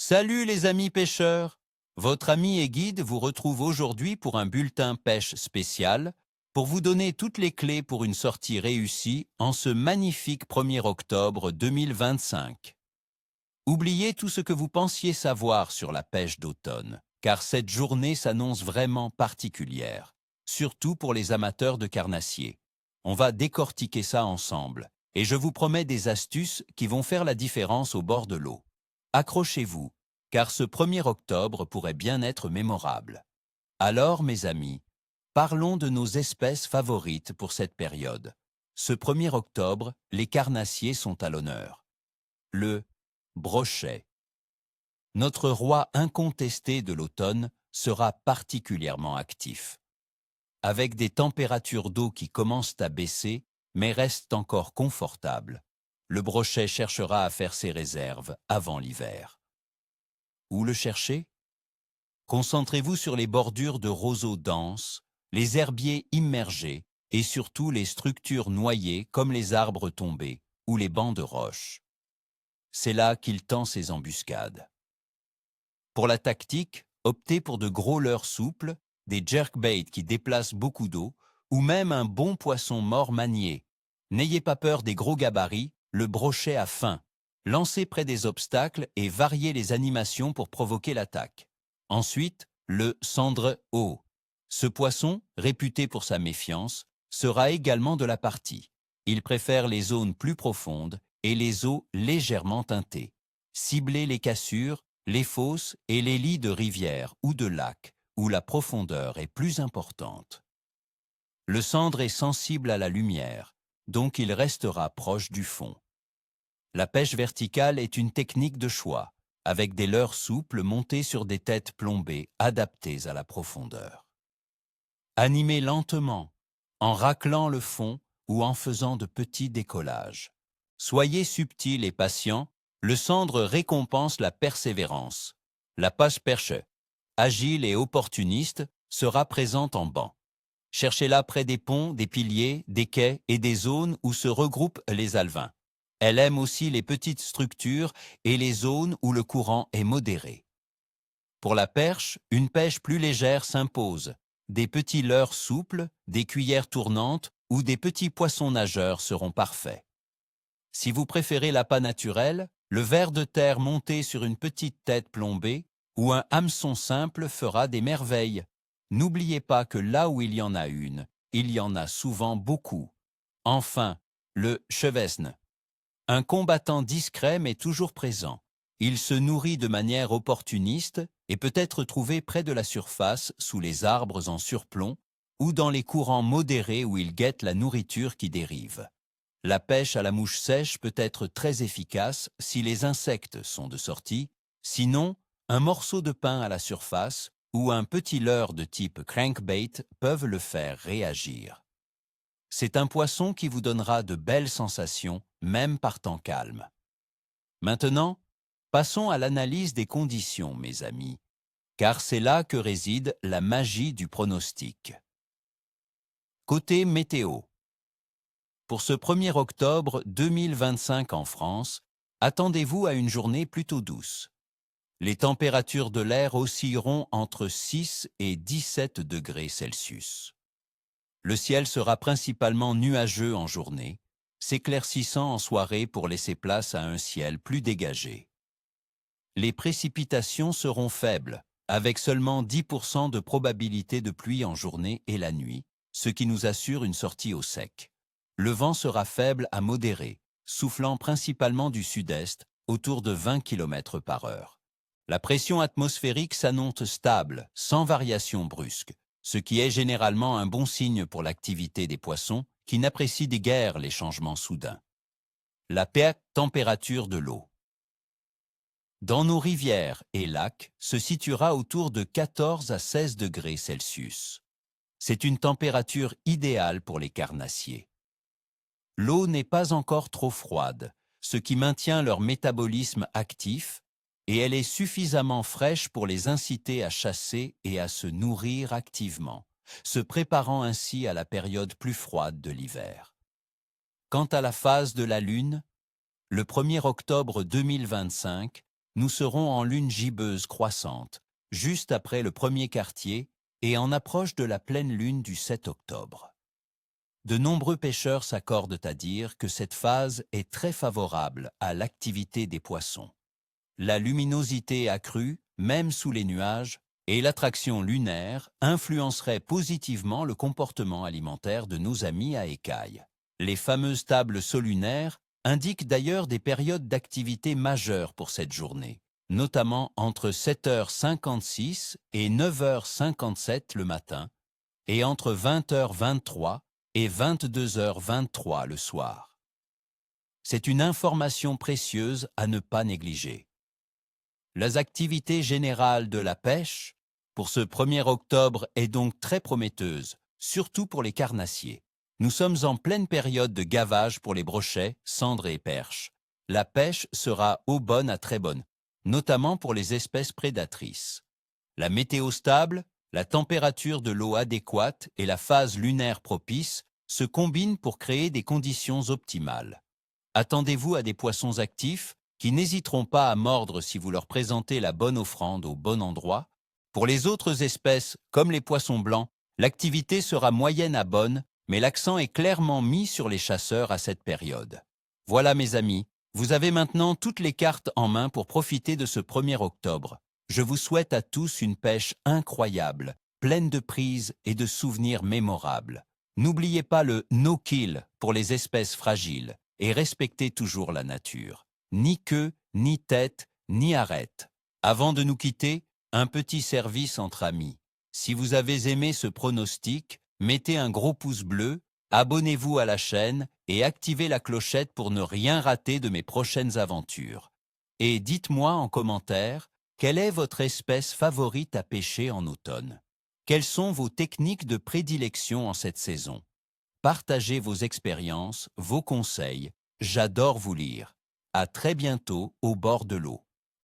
Salut les amis pêcheurs! Votre ami et guide vous retrouve aujourd'hui pour un bulletin pêche spécial pour vous donner toutes les clés pour une sortie réussie en ce magnifique 1er octobre 2025. Oubliez tout ce que vous pensiez savoir sur la pêche d'automne, car cette journée s'annonce vraiment particulière, surtout pour les amateurs de carnassiers. On va décortiquer ça ensemble, et je vous promets des astuces qui vont faire la différence au bord de l'eau. Accrochez-vous, car ce 1er octobre pourrait bien être mémorable. Alors, mes amis, parlons de nos espèces favorites pour cette période. Ce 1er octobre, les carnassiers sont à l'honneur. Le brochet. Notre roi incontesté de l'automne sera particulièrement actif. Avec des températures d'eau qui commencent à baisser, mais restent encore confortables, le brochet cherchera à faire ses réserves avant l'hiver. Où le chercher? Concentrez-vous sur les bordures de roseaux denses, les herbiers immergés et surtout les structures noyées comme les arbres tombés ou les bancs de roches. C'est là qu'il tend ses embuscades. Pour la tactique, optez pour de gros leurres souples, des jerkbaits qui déplacent beaucoup d'eau, ou même un bon poisson mort manié. N'ayez pas peur des gros gabarits, le brochet a faim. Lancez près des obstacles et variez les animations pour provoquer l'attaque. Ensuite, le cendre-haut. Ce poisson, réputé pour sa méfiance, sera également de la partie. Il préfère les zones plus profondes et les eaux légèrement teintées. Ciblez les cassures, les fosses et les lits de rivières ou de lacs, où la profondeur est plus importante. Le cendre est sensible à la lumière, donc il restera proche du fond. La pêche verticale est une technique de choix, avec des leurres souples montées sur des têtes plombées adaptées à la profondeur. Animez lentement, en raclant le fond ou en faisant de petits décollages. Soyez subtil et patient, le cendre récompense la persévérance. La passe-perche, agile et opportuniste, sera présente en banc. Cherchez-la près des ponts, des piliers, des quais et des zones où se regroupent les alevins. Elle aime aussi les petites structures et les zones où le courant est modéré. Pour la perche, une pêche plus légère s'impose. Des petits leurres souples, des cuillères tournantes ou des petits poissons nageurs seront parfaits. Si vous préférez l'appât naturel, le ver de terre monté sur une petite tête plombée ou un hameçon simple fera des merveilles. N'oubliez pas que là où il y en a une, il y en a souvent beaucoup. Enfin, le chevesne. Un combattant discret mais toujours présent. Il se nourrit de manière opportuniste et peut être trouvé près de la surface, sous les arbres en surplomb, ou dans les courants modérés où il guette la nourriture qui dérive. La pêche à la mouche sèche peut être très efficace si les insectes sont de sortie, sinon, un morceau de pain à la surface ou un petit leurre de type crankbait peuvent le faire réagir. C'est un poisson qui vous donnera de belles sensations, même par temps calme. Maintenant, passons à l'analyse des conditions, mes amis, car c'est là que réside la magie du pronostic. Côté météo. Pour ce 1er octobre 2025 en France, attendez-vous à une journée plutôt douce. Les températures de l'air oscilleront entre 6 et 17 degrés Celsius. Le ciel sera principalement nuageux en journée, s'éclaircissant en soirée pour laisser place à un ciel plus dégagé. Les précipitations seront faibles, avec seulement 10% de probabilité de pluie en journée et la nuit, ce qui nous assure une sortie au sec. Le vent sera faible à modéré, soufflant principalement du sud-est, autour de 20 km par heure. La pression atmosphérique s'annonce stable, sans variation brusque, ce qui est généralement un bon signe pour l'activité des poissons qui n'apprécient guère les changements soudains. La température de l'eau. Dans nos rivières et lacs se situera autour de 14 à 16 degrés Celsius. C'est une température idéale pour les carnassiers. L'eau n'est pas encore trop froide, ce qui maintient leur métabolisme actif, et elle est suffisamment fraîche pour les inciter à chasser et à se nourrir activement, se préparant ainsi à la période plus froide de l'hiver. Quant à la phase de la Lune, le 1er octobre 2025 nous serons en lune gibbeuse croissante, juste après le premier quartier et en approche de la pleine lune du 7 octobre. De nombreux pêcheurs s'accordent à dire que cette phase est très favorable à l'activité des poissons. La luminosité accrue, même sous les nuages, et l'attraction lunaire influenceraient positivement le comportement alimentaire de nos amis à écailles. Les fameuses tables solunaires indiquent d'ailleurs des périodes d'activité majeures pour cette journée, notamment entre 7h56 et 9h57 le matin, et entre 20h23 et 22h23 le soir. C'est une information précieuse à ne pas négliger. Les activités générales de la pêche, pour ce 1er octobre, est donc très prometteuse, surtout pour les carnassiers. Nous sommes en pleine période de gavage pour les brochets, cendres et perches. La pêche sera au bonne à très bonne, notamment pour les espèces prédatrices. La météo stable, la température de l'eau adéquate et la phase lunaire propice se combinent pour créer des conditions optimales. Attendez-vous à des poissons actifs qui n'hésiteront pas à mordre si vous leur présentez la bonne offrande au bon endroit. Pour les autres espèces, comme les poissons blancs, l'activité sera moyenne à bonne, mais l'accent est clairement mis sur les chasseurs à cette période. Voilà mes amis, vous avez maintenant toutes les cartes en main pour profiter de ce 1er octobre. Je vous souhaite à tous une pêche incroyable, pleine de prises et de souvenirs mémorables. N'oubliez pas le no-kill pour les espèces fragiles et respectez toujours la nature. Ni queue, ni tête, ni arête. Avant de nous quitter, un petit service entre amis. Si vous avez aimé ce pronostic, mettez un gros pouce bleu, abonnez-vous à la chaîne et activez la clochette pour ne rien rater de mes prochaines aventures. Et dites-moi en commentaire, quelle est votre espèce favorite à pêcher en automne? Quelles sont vos techniques de prédilection en cette saison? Partagez vos expériences, vos conseils. J'adore vous lire. À très bientôt au bord de l'eau.